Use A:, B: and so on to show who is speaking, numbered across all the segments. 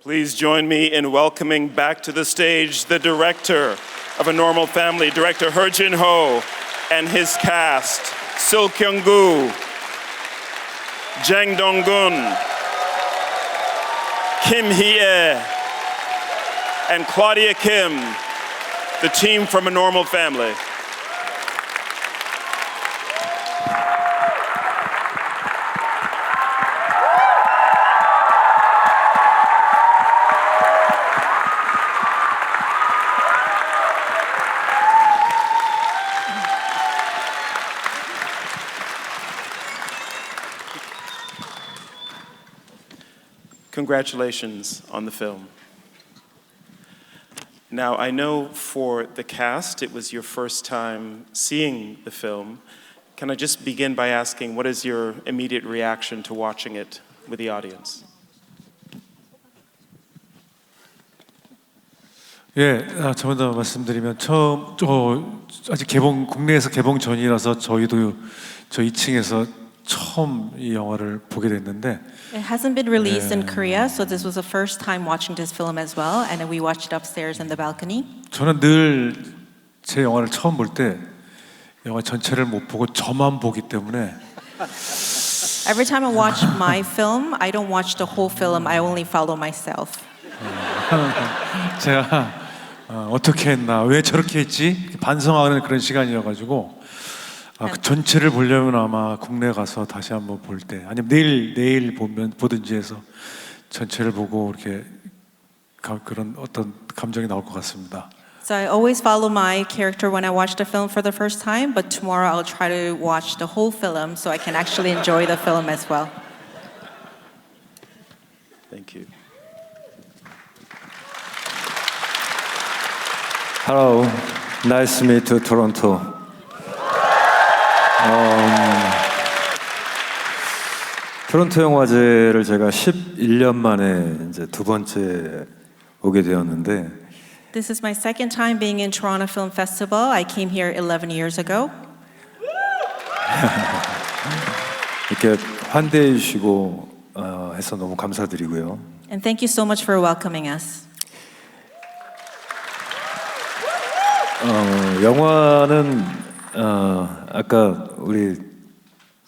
A: Please join me in welcoming back to the stage the director of A Normal Family, director Hur Jin-ho, and his cast, Sul Kyung-gu, Jang Dong-gun, Kim Hee-ae, and Claudia Kim, the team from A Normal Family. Congratulations on the film. Now, I know for the cast, it was your first time seeing the film. Can I just begin by asking, what is your immediate reaction to watching it with the audience?
B: 예, 먼저 말씀드리면 아직 국내에서 개봉 전이라서 저희도 저 2층에서 처음 이 영화를 보게 됐는데
C: It hasn't been released in Korea, so this was the first time watching this film as well, and we watched it upstairs in the balcony.
B: 저는 늘 제 영화를 처음 볼 때 영화 전체를 못 보고 저만 보기 때문에
C: Every time I watch my film, I don't watch the whole film, I only follow myself.
B: 제가 어떻게 했나, 왜 저렇게 했지? 반성하는 그런 시간이어가지고 그 전체를 보려면 아마 국내 가서 다시 한번 볼 때, 아니면 내일 보든지 해서 전체를 보고 이렇게 그런 어떤 감정이 나올 것 같습니다.
C: So I always follow my character when I watch the film for the first time, but tomorrow I'll try to watch the whole film so I can actually enjoy the film as well.
A: Thank you.
D: Hello, nice to meet you, Toronto. 토론토 영화제를 제가 11년 만에 이제 두 번째 오게 되었는데
C: This is my second time being in Toronto Film Festival. I came here 11 years ago.
D: 이렇게 환대해 주시고 해서 너무 감사드리고요.
C: And thank you so much for welcoming us.
D: 영화는 아까 우리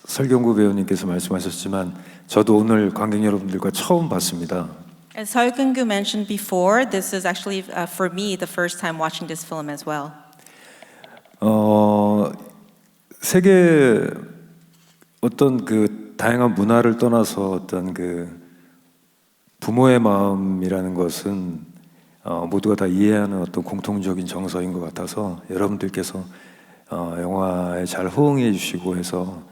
D: 설경구 배우님께서 말씀하셨지만 저도 오늘 관객 여러분들과 처음 봤습니다.
C: As Sul Kyung-gu mentioned before, this is actually for me the first time watching this film as well.
D: 세계 어떤 그 다양한 문화를 떠나서 어떤 그 부모의 마음이라는 것은 모두가 다 이해하는 어떤 공통적인 정서인 것 같아서 여러분들께서 영화에 잘 호응해 주시고 해서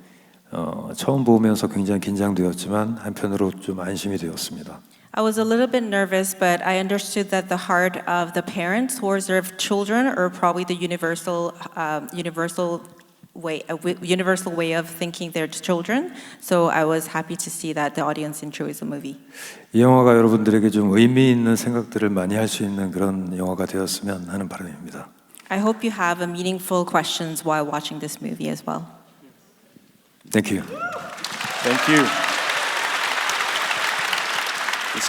D: 처음 보면서 굉장히 긴장되었지만 한편으로 좀 안심이 되었습니다.
C: I was a little bit nervous, but I understood that the heart of the parents towards their children are probably the universal way of thinking their children. So I was happy to see that the audience enjoys the movie.
D: 이 영화가 여러분들에게 좀 의미 있는 생각들을 많이 할 수 있는 그런 영화가 되었으면 하는 바람입니다.
C: I hope you have meaningful questions while watching this movie as well.
D: Thank you.
A: Thank you.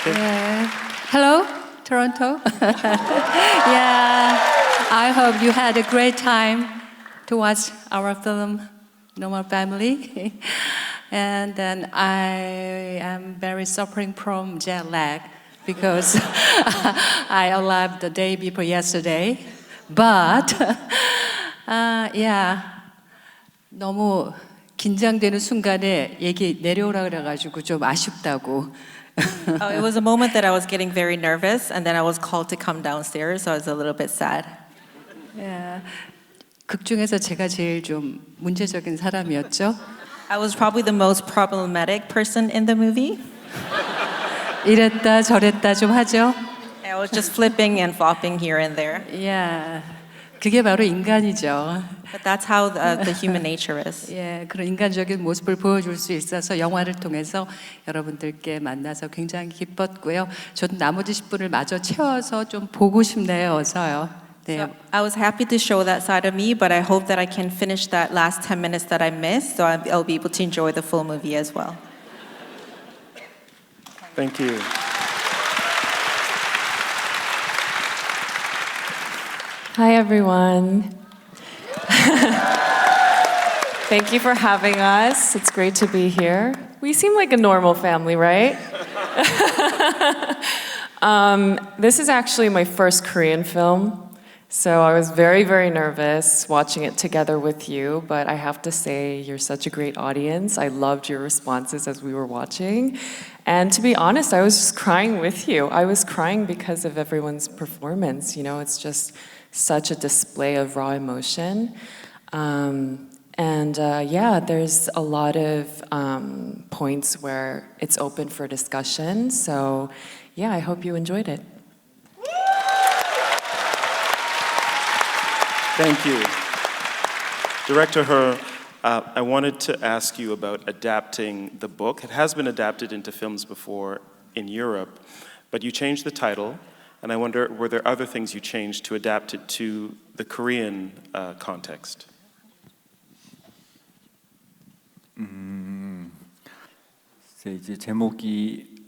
E: Yeah. Hello, Toronto. Yeah, I hope you had a great time to watch our film, Normal Family. And then I am very suffering from jet lag because I arrived the day before yesterday. But yeah, 너무 긴장되는 순간에 얘기 내려오라 그래가지고 좀 아쉽다고.
C: It was a moment that I was getting very nervous, and then I was called to come downstairs, so I was a little bit sad.
E: Yeah. 극 중에서 제가 제일 좀 문제적인 사람이었죠.
C: I was probably the most problematic person in the movie.
E: 이랬다 저랬다 좀 하죠.
C: I was just flipping and flopping here and there.
E: Yeah. 그게 바로 인간이죠.
C: But that's how the human nature is.
E: 예, 그런 인간적인 모습을 보여줄 수 있어서 영화를 통해서 여러분들께 만나서 굉장히 기뻤고요. 저도 나머지 10분을 마저 채워서 좀 보고 싶네요, 어서요. 네.
C: So I was happy to show that side of me, but I hope that I can finish that last 10 minutes that I missed, so I'll be able to enjoy the full movie as well.
A: Thank you.
F: Hi, everyone. Thank you for having us. It's great to be here. We seem like a normal family, right? This is actually my first Korean film. So I was very, very nervous watching it together with you, but I have to say you're such a great audience. I loved your responses as we were watching. And to be honest, I was just crying with you. I was crying because of everyone's performance. You know, it's just such a display of raw emotion. Yeah, there's a lot of points where it's open for discussion. So yeah, I hope you enjoyed it.
A: Thank you. Director Hur, I wanted to ask you about adapting the book. It has been adapted into films before in Europe, but you changed the title, and I wonder, were there other things you changed to adapt it to the Korean context?
D: 이제 제목이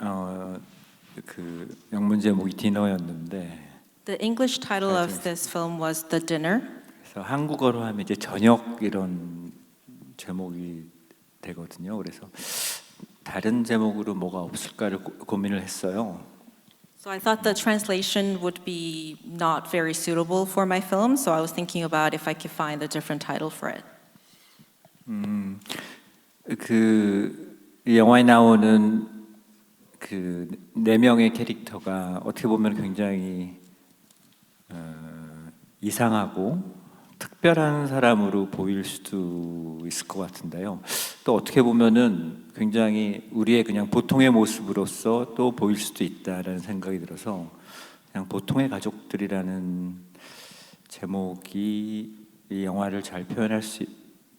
D: 그 영문 제목이 디너였는데
C: The English title of this film was The Dinner.
D: 그래서 한국어로 하면 이제 저녁 이런 제목이 되거든요. 그래서 다른 제목으로 뭐가 없을까를 고민을 했어요.
C: So I thought the translation would be not very suitable for my film, so I was thinking about if I could find a different title for it.
D: 이 영화에 나오는 그 네 명의 캐릭터가 어떻게 보면 굉장히 이상하고 특별한 사람으로 보일 수도 있을 것 같은데요. 또 어떻게 보면은 굉장히 우리의 그냥 보통의 모습으로서 또 보일 수도 있다라는 생각이 들어서 그냥 보통의 가족들이라는 제목이 이 영화를 잘 표현할 수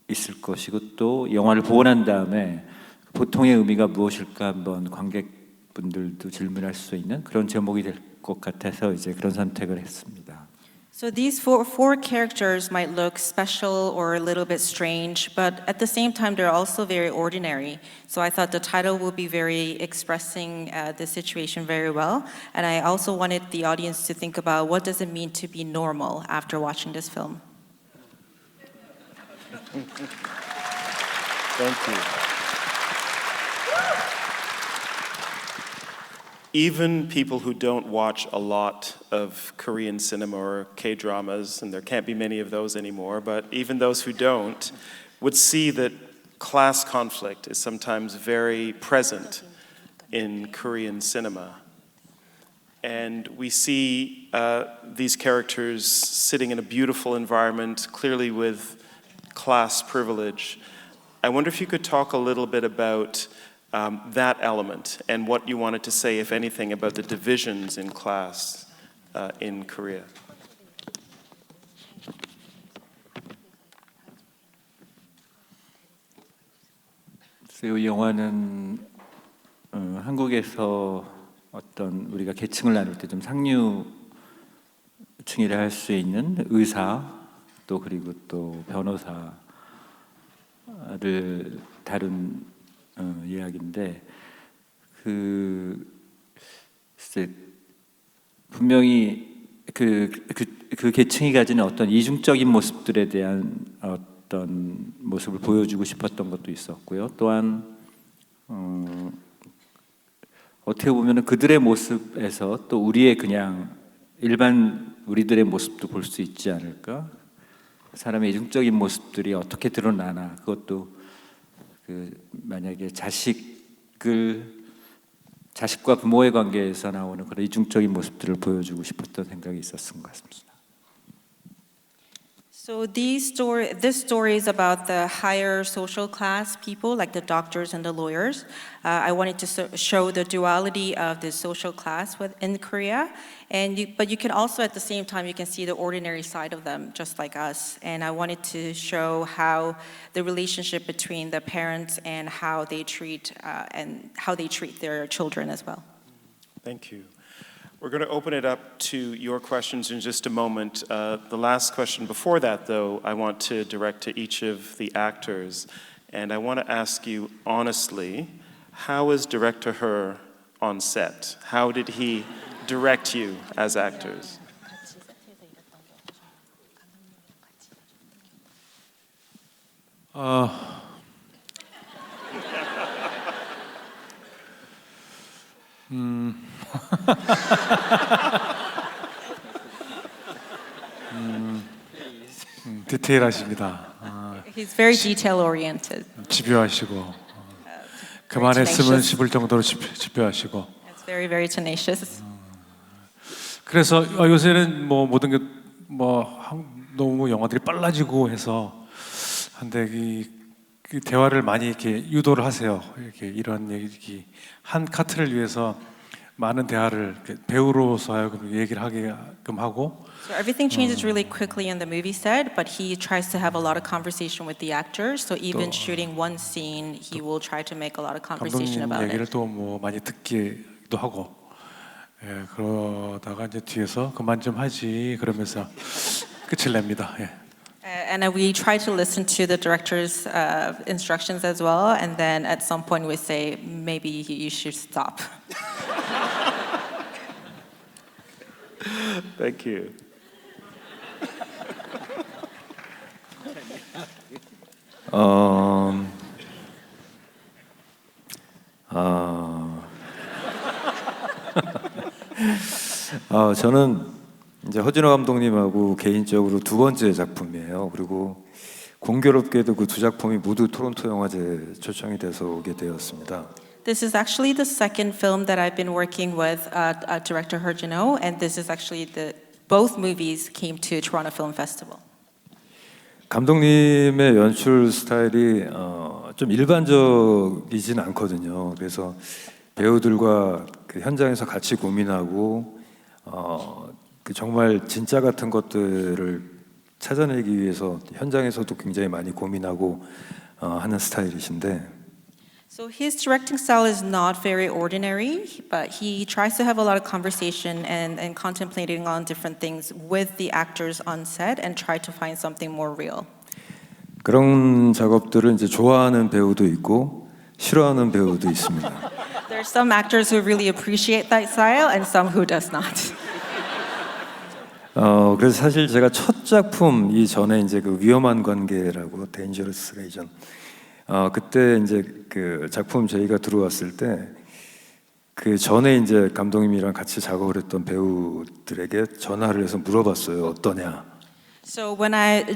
D: 있을 것이고 또 영화를 보고 난 다음에 보통의 의미가 무엇일까 한번 관객분들도 질문할 수 있는 그런 제목이 될 것 같아서 이제 그런 선택을 했습니다.
C: So these four characters might look special or a little bit strange, but at the same time they're also very ordinary. So I thought the title would be very expressing the situation very well. And I also wanted the audience to think about what does it mean to be normal after watching this film.
A: Thank you. Even people who don't watch a lot of Korean cinema or K-dramas, and there can't be many of those anymore, but even those who don't, would see that class conflict is sometimes very present in Korean cinema. And we see these characters sitting in a beautiful environment, clearly with class privilege. I wonder if you could talk a little bit about that element and what you wanted to say, if anything, about the divisions in class in Korea.
D: 이 영화는 한국에서 어떤 우리가 계층을 나눌 때 좀 상류층이라 할 수 있는 의사 또 그리고 또 변호사를 다룬 이야기인데 분명히 그 계층이 가지는 어떤 이중적인 모습들에 대한 어떤 모습을 보여주고 싶었던 것도 있었고요. 또한 어떻게 보면 그들의 모습에서 또 우리의 그냥 일반 우리들의 모습도 볼 수 있지 않을까? 사람의 이중적인 모습들이 어떻게 드러나나 그것도 만약에 자식과 부모의 관계에서 나오는 그런 이중적인 모습들을 보여주고 싶었던 생각이 있었던 것 같습니다.
C: So this story is about the higher social class people, like the doctors and the lawyers. I wanted to show the duality of the social class in Korea, but you can also, at the same time, you can see the ordinary side of them, just like us. And I wanted to show how the relationship between the parents and how they treat their children as well.
A: Thank you. We're going to open it up to your questions in just a moment. The last question before that, though, I want to direct to each of the actors. And I want to ask you honestly, how is Director Hur on set? How did he direct you as actors?
B: 디테일하십니다.
C: He's very detail oriented.
B: 집요하시고 그만했으면 싶을 정도로 집요하시고.
C: It's very, very tenacious.
B: 그래서 요새는 뭐 모든 게 너무 영화들이 빨라지고 해서 한데 그 대화를 많이 이렇게 유도를 하세요. 이렇게 이런 얘기 한 카트를 위해서 많은 대화를 배우로서 하여금 얘기를 하게끔 하고.
C: So everything changes really quickly in the movie set, but he tries to have a lot of conversation with the actors. So even shooting one scene, he will try to make a lot of conversation
B: 감독님
C: about
B: 얘기를
C: it.
B: 또 뭐 많이 듣기도 하고. 그러다가 이제 뒤에서 그만 좀 하지 그러면서 끝을 냅니다.
C: And we try to listen to the director's instructions as well, and then at some point we say, maybe you should stop.
A: Thank you.
G: 저는 이제 허진호 감독님하고 개인적으로 두 번째 작품이에요. 그리고 공교롭게도 그 두 작품이 모두 토론토 영화제 초청이 돼서 오게 되었습니다.
C: This is actually the second film that I've been working with director Hur Jin-ho, and this is actually both movies came to Toronto Film Festival.
G: 감독님의 연출 스타일이 좀 일반적이진 않거든요. 그래서 배우들과 그 현장에서 같이 고민하고 그 정말 진짜 같은 것들을 찾아내기 위해서 현장에서도 굉장히 많이 고민하고 하는 스타일이신데.
C: So his directing style is not very ordinary, but he tries to have a lot of conversation and contemplating on different things with the actors on set and try to find something more real.
G: 그런 작업들을 이제 좋아하는 배우도 있고 싫어하는 배우도 있습니다.
C: There are some actors who really appreciate that style and some who does not.
G: 그래서 사실 제가 첫 작품 이전에 이제 그 위험한 관계라고 Dangerous Relation 그때 이제 그 작품 저희가 들어왔을 때 그 전에 이제 감독님이랑 같이 작업을 했던 배우들에게 전화를 해서 물어봤어요. 어떠냐?
C: So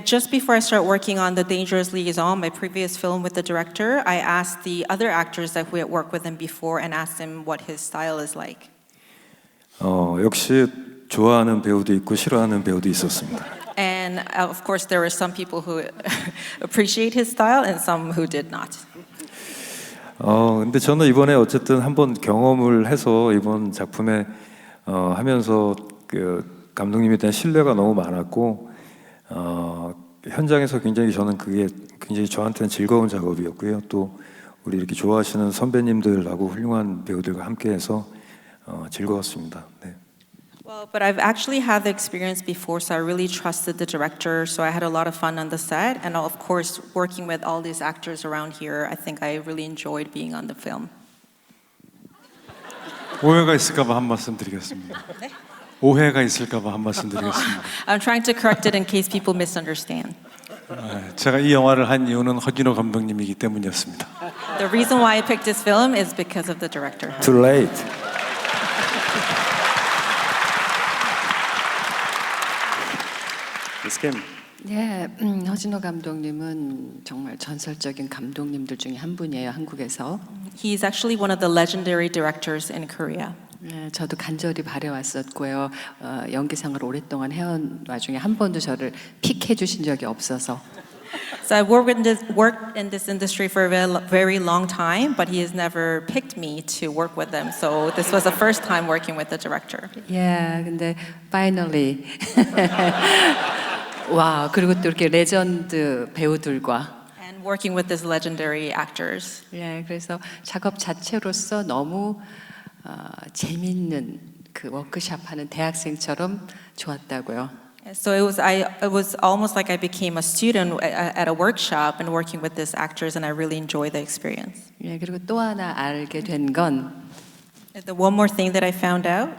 C: just before I start working on The Dangerous Liaison, my previous film with the director, I asked the other actors that who had worked with him before and asked him what his style is like.
G: 역시 좋아하는 배우도 있고 싫어하는 배우도 있었습니다.
C: And of course, there were some people who appreciate his style and some who did not.
G: 근데 저는 이번에 어쨌든 한번 경험을 해서 이번 작품에 하면서 그 감독님에 대한 신뢰가 너무 많았고 현장에서 굉장히 저는 그게 굉장히 저한테는 즐거운 작업이었고요. 또 우리 이렇게 좋아하시는 선배님들하고 훌륭한 배우들과 함께해서 즐거웠습니다. 네.
C: Well, but I've actually had the experience before, so I really trusted the director. So I had a lot of fun on the set, and of course, working with all these actors around here, I think I really enjoyed being on the film.
B: 오해가 있을까봐 한 말씀 드리겠습니다. 오해가 있을까봐 한 말씀 드리겠습니다.
C: I'm trying to correct it in case people misunderstand.
B: 제가 이 영화를 한 이유는 허진호 감독님이기 때문이었습니다.
C: The reason why I picked this film is because of the director.
G: Too late.
A: Miss Kim.
E: 네, 허진호 감독님은 정말 전설적인 감독님들 중에 한 분이에요, 한국에서.
C: He's actually one of the legendary directors in Korea.
E: 네, 저도 간절히 바래왔었고요. 연기상을 오랫동안 해온 와중에 한 번도 저를 픽해 주신 적이 없어서.
C: So I worked in this industry for a very long time, but he has never picked me to work with them. So this was the first time working with the director.
E: 예, 근데 finally. 와, 그리고 또 이렇게 레전드 배우들과
C: And working with these legendary actors.
E: 예, 그래서 작업 자체로서 너무 재밌는 그 워크숍하는 대학생처럼 좋았다고요.
C: So it was almost like I became a student at a workshop and working with these actors, and I really enjoyed the experience.
E: 예, 그리고 또 하나 알게 된 건
C: The one more thing that I found out.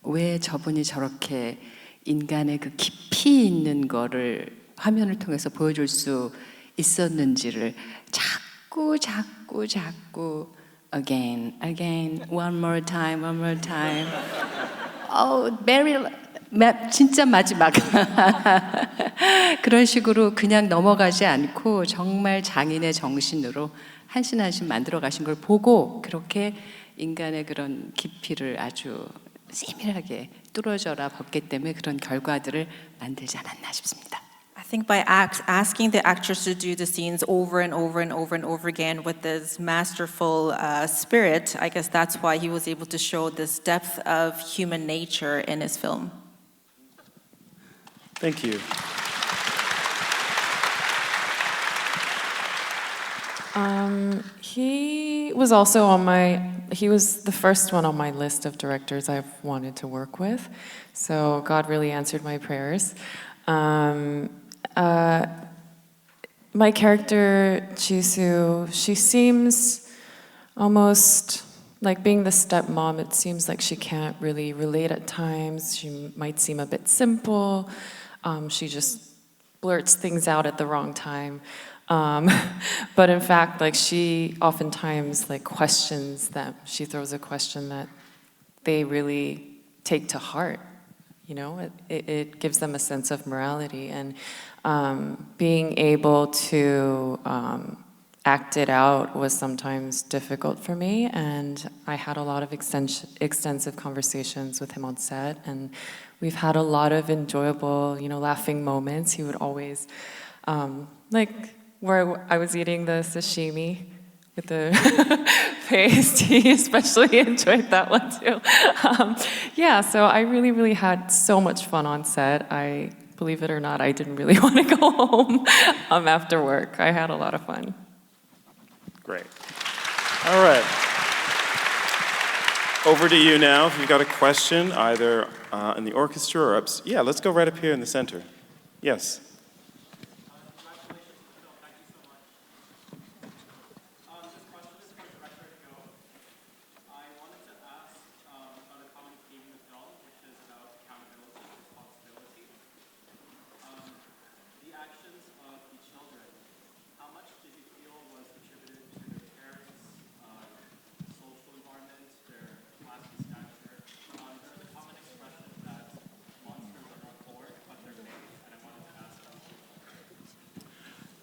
E: 왜 저분이 저렇게 인간의 그 깊이 있는 거를 화면을 통해서 보여줄 수 있었는지를 자꾸 again, one more time. 진짜 마지막. 그런 식으로 그냥 넘어가지 않고 정말 장인의 정신으로 한신 만들어 가신 걸 보고 그렇게 인간의 그런 깊이를 아주 세밀하게 뚫어져라 봤기 때문에 그런 결과들을 만들지 않았나 싶습니다.
C: I think by asking the actors to do the scenes over and over again with this masterful spirit, I guess that's why he was able to show this depth of human nature in his film.
A: Thank you.
F: He was the first one on my list of directors I've wanted to work with. So God really answered my prayers. My character, Jisoo, she seems almost like being the stepmom. It seems like she can't really relate at times. She might seem a bit simple. She just blurts things out at the wrong time. But in fact, like she oftentimes like questions them. She throws a question that they really take to heart. You know, it gives them a sense of morality, and being able to act it out was sometimes difficult for me. And I had a lot of extensive conversations with him on set, and we've had a lot of enjoyable, laughing moments. He would always, like where I was eating the sashimi with the paste, he especially enjoyed that one too. So I really had so much fun on set. Believe it or not, I didn't really want to go home after work. I had a lot of fun.
A: Great. All right. Over to you now. If you've got a question, either in the orchestra or let's go right up here in the center. Yes.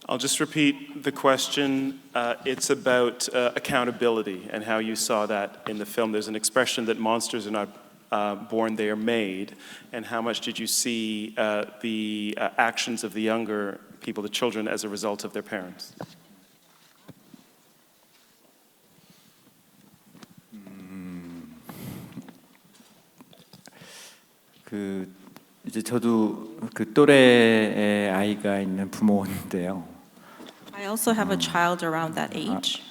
A: I'll just repeat the question. It's about accountability and how you saw that in the film. There's an expression that monsters are not born, they are made. And how much did you see the actions of the younger people, the children, as a result of their parents?
D: 이제 저도 그 또래의 아이가 있는 부모인데요.
C: I also have a child around that age.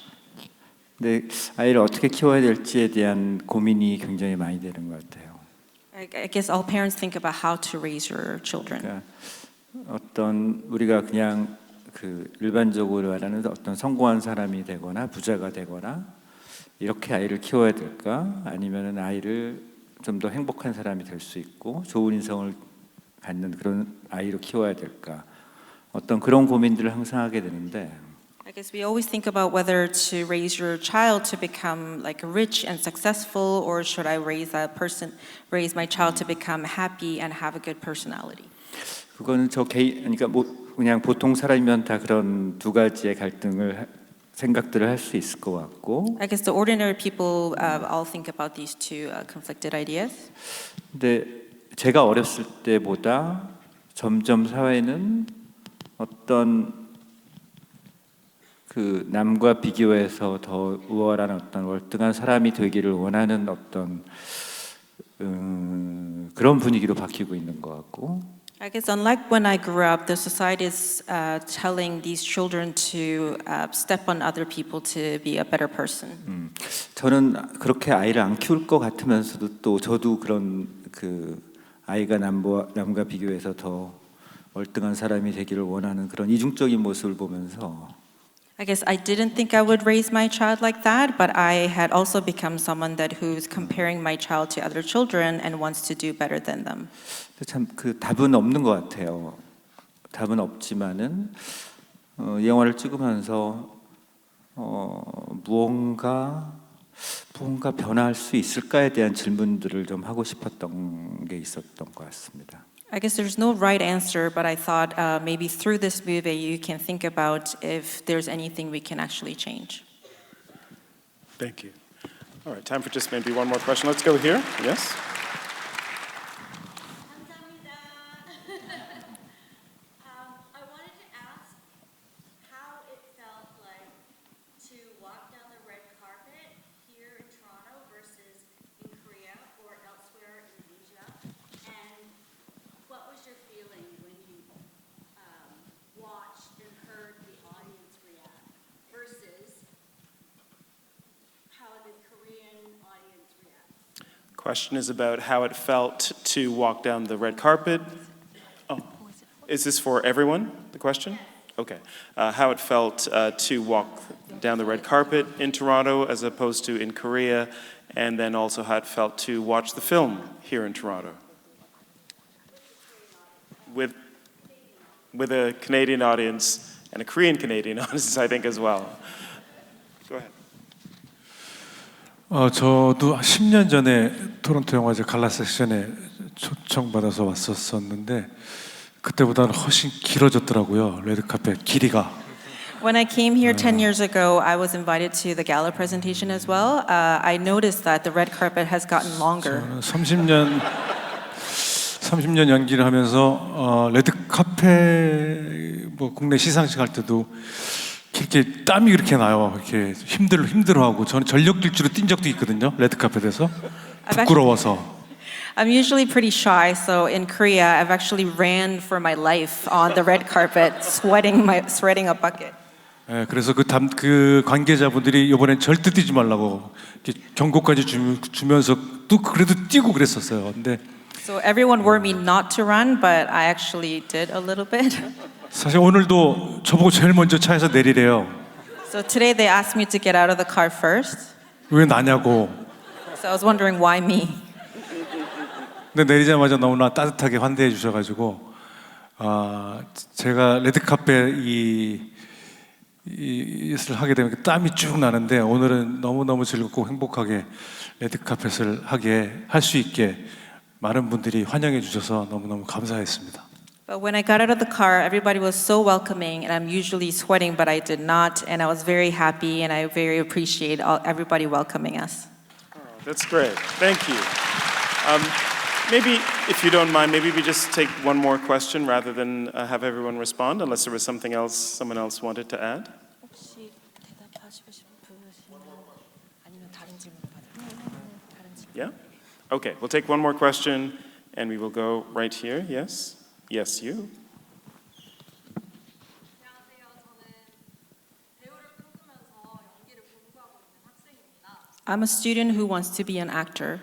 D: 근데 아이를 어떻게 키워야 될지에 대한 고민이 굉장히 많이 되는 것 같아요.
C: I guess all parents think about how to raise your children.
D: 그러니까 어떤 우리가 그냥 그 일반적으로 말하는 어떤 성공한 사람이 되거나 부자가 되거나 이렇게 아이를 키워야 될까? 아니면은 아이를 좀 더 행복한 사람이 될 수 있고 좋은 인성을 갖는 그런 아이로 키워야 될까? 어떤 그런 고민들을 항상 하게 되는데.
C: I guess we always think about whether to raise your child to become like rich and successful, or should I raise my child to become happy and have a good personality.
D: 그거는 그러니까 뭐 그냥 보통 사람이면 다 그런 두 가지의 생각들을 할 수 있을 것 같고.
C: I guess the ordinary people all think about these two conflicted ideas.
D: 근데 제가 어렸을 때보다 점점 사회는 어떤 그 남과 비교해서 더 우월한 어떤 월등한 사람이 되기를 원하는 어떤 그런 분위기로 바뀌고 있는 것 같고.
C: I guess unlike when I grew up, the society is telling these children to step on other people to be a better person.
D: 저는 그렇게 아이를 안 키울 것 같으면서도 또 저도 그런 그 아이가 남과 비교해서 더 월등한 사람이 되기를 원하는 그런 이중적인 모습을 보면서.
C: I guess I didn't think I would raise my child like that, but I had also become someone who's comparing my child to other children and wants to do better than them.
D: 참 그 답은 없는 것 같아요. 답은 없지만은 이 영화를 찍으면서 무언가 변화할 수 있을까에 대한 질문들을 좀 하고 싶었던 게 있었던 것 같습니다.
C: I guess there's no right answer, but I thought maybe through this movie you can think about if there's anything we can actually change.
A: Thank you. All right, time for just maybe one more question. Let's go here. Yes?
H: I wanted to ask how it felt like to walk down the red carpet here in Toronto versus in Korea or elsewhere in Asia, and what was your feeling when you watched and heard the audience react versus how the Korean audience reacts?
A: Question is about how it felt to walk down the red carpet. Oh, is this for everyone, the question? Okay. How it felt to walk down the red carpet in Toronto as opposed to in Korea, and then also how it felt to watch the film here in Toronto. With a Canadian audience and a Korean Canadian audience, I think, as well. Go ahead.
B: 저도 10년 전에 토론토 영화제 갈라 섹션에 초청받아서 왔었는데 그때보다는 훨씬 길어졌더라고요. 레드카펫 길이가.
C: When I came here 10 years ago, I was invited to the gala presentation as well. I noticed that the red carpet has gotten longer.
B: 저는 30년 연기를 하면서 레드카펫 뭐 국내 시상식 할 때도 이렇게 땀이 그렇게 나요. 이렇게 힘들어하고 저는 전력 질주로 뛴 적도 있거든요. 레드카펫에서 부끄러워서.
C: I'm usually pretty shy, so in Korea, I've actually ran for my life on the red carpet, sweating a bucket.
B: 네, 그래서 그 관계자분들이 이번엔 절대 뛰지 말라고 이렇게 경고까지 주면서 또 그래도 뛰고 그랬었어요. 근데
C: So everyone warned me not to run, but I actually did a little bit.
B: 사실 오늘도 저보고 제일 먼저 차에서 내리래요.
C: So today they asked me to get out of the car first.
B: 왜 나냐고.
C: So I was wondering why me.
B: 근데 내리자마자 너무나 따뜻하게 환대해 주셔가지고 제가 레드카펫 이를 하게 되면 땀이 쭉 나는데 오늘은 너무너무 즐겁고 행복하게 레드카펫을 할 수 있게 많은 분들이 환영해 주셔서 너무너무 감사했습니다.
C: But when I got out of the car, everybody was so welcoming, and I'm usually sweating, but I did not, and I was very happy, and I very appreciate everybody welcoming us.
A: Oh, that's great. Thank you. Maybe, if you don't mind, maybe we just take one more question rather than have everyone respond, unless there was something else someone else wanted to add.
C: 혹시 대답하시고 싶으시면 아니면 다른 질문
A: Yeah? Okay, we'll take one more question and we will go right here. Yes? Yes, you.
C: I'm a student who wants to be an actor.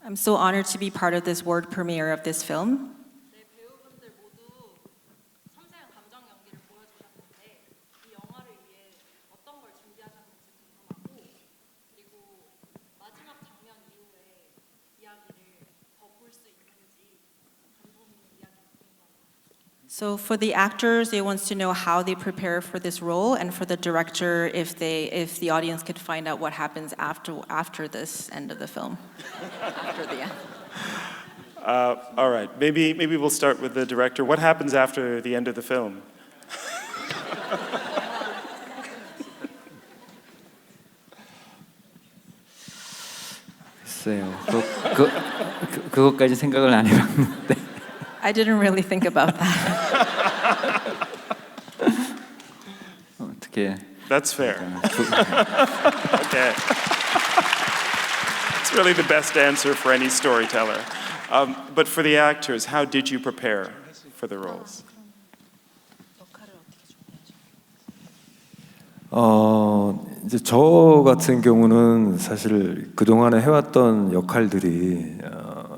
C: I'm so honored to be part of this world premiere of this film. So for the actors, they want to know how they prepare for this role, and for the director, if the audience could find out what happens after this end of the film, after the end.
A: All right, maybe we'll start with the director. What happens after the end of the film?
D: 글쎄요, 그것까지 생각을 안 해봤는데.
C: I didn't really think about that.
D: 어떻게?
A: That's fair. Okay. It's really the best answer for any storyteller. But for the actors, how did you prepare for the roles?
G: 이제 저 같은 경우는 사실 그동안에 해왔던 역할들이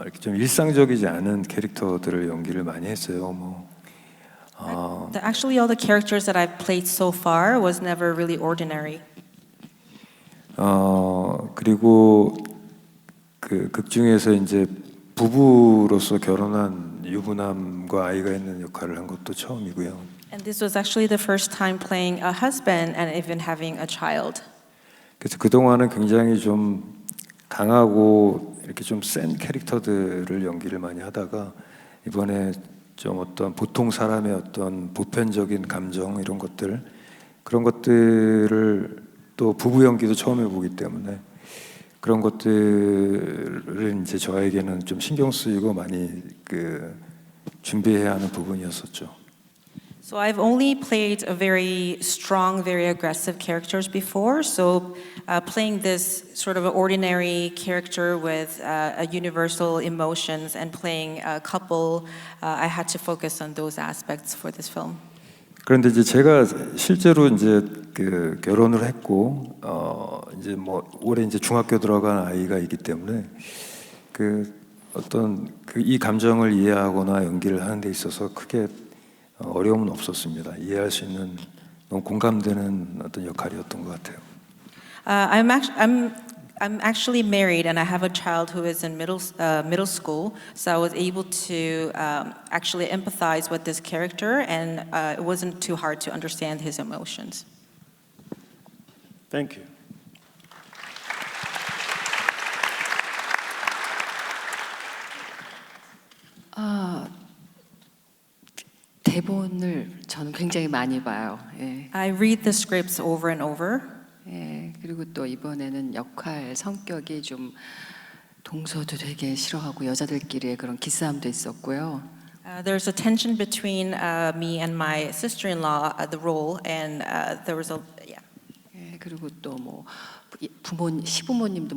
G: 이렇게 좀 일상적이지 않은 캐릭터들을 연기를 많이 했어요.
C: Actually, all the characters that I've played so far was never really ordinary.
G: 그리고 그 극 중에서 이제 부부로서 결혼한 유부남과 아이가 있는 역할을 한 것도 처음이고요.
C: And this was actually the first time playing a husband and even having a child.
G: 그래서 그동안은 굉장히 좀 강하고 이렇게 좀 센 캐릭터들을 연기를 많이 하다가 이번에 좀 어떤 보통 사람의 어떤 보편적인 감정 이런 것들 그런 것들을 또 부부 연기도 처음 해보기 때문에 그런 것들을 이제 저에게는 좀 신경 쓰이고 많이 그 준비해야 하는 부분이었었죠.
C: So I've only played a very strong, very aggressive characters before. So playing this sort of an ordinary character with a universal emotions and playing a couple, I had to focus on those aspects for this film.
G: 그런데 이제 제가 실제로 이제 그 결혼을 했고 이제 뭐 올해 이제 중학교 들어간 아이가 있기 때문에 그 어떤 그 이 감정을 이해하거나 연기를 하는 데 있어서 크게 어려움은 없었습니다. 이해할 수 있는 너무 공감되는 어떤 역할이었던 것 같아요.
C: I'm actually married and I have a child who is in middle school, so I was able to actually empathize with this character, and it wasn't too hard to understand his emotions.
A: Thank you.
E: 대본을 저는 굉장히 많이 봐요. 예.
C: I read the scripts over and over.
E: 예, 그리고 또 이번에는 역할 성격이 좀 동서도 되게 싫어하고 여자들끼리의 그런 기싸움도 있었고요.
C: There's a tension between me and my sister-in-law, the role, and there was a
E: 예, 그리고 또 뭐 시부모님도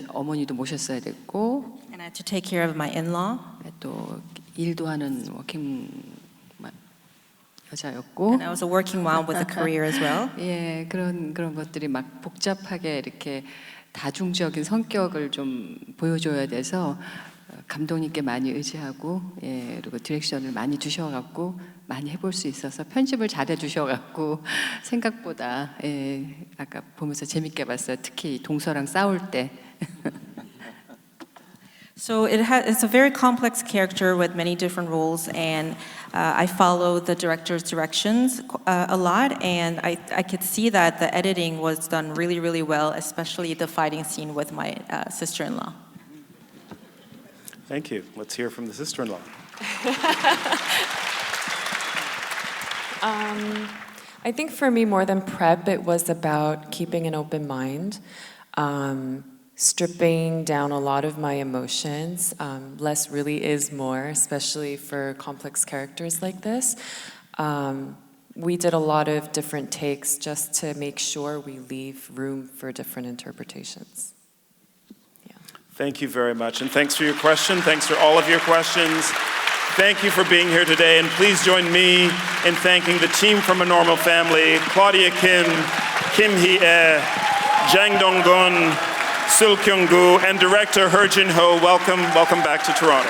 E: 어머니도 모셨어야 됐고,
C: and I had to take care of my in-law.
E: 또 일도 하는 워킹 여자였고,
C: And I was a working mom with a career as well.
E: 예, 그런 것들이 막 복잡하게 이렇게 다중적인 성격을 좀 보여줘야 돼서 감독님께 많이 의지하고, 예, 그리고 디렉션을 많이 주셔갖고 많이 해볼 수 있어서 편집을 잘해 주셔갖고 생각보다 예, 아까 보면서 재밌게 봤어요. 특히 동서랑 싸울 때.
C: So it's a very complex character with many different roles, and I follow the director's directions a lot, and I could see that the editing was done really, really well, especially the fighting scene with my sister-in-law.
A: Thank you. Let's hear from the sister-in-law.
F: I think for me, more than prep, it was about keeping an open mind, stripping down a lot of my emotions. Less really is more, especially for complex characters like this. We did a lot of different takes just to make sure we leave room for different interpretations.
A: Thank you very much, and thanks for your question. Thanks for all of your questions. Thank you for being here today, and please join me in thanking the team from A Normal Family, Claudia Kim, Kim Hee-ae, Jang Dong-gun, Sul Kyung-gu, and director Hur Jin-ho. Welcome back to Toronto.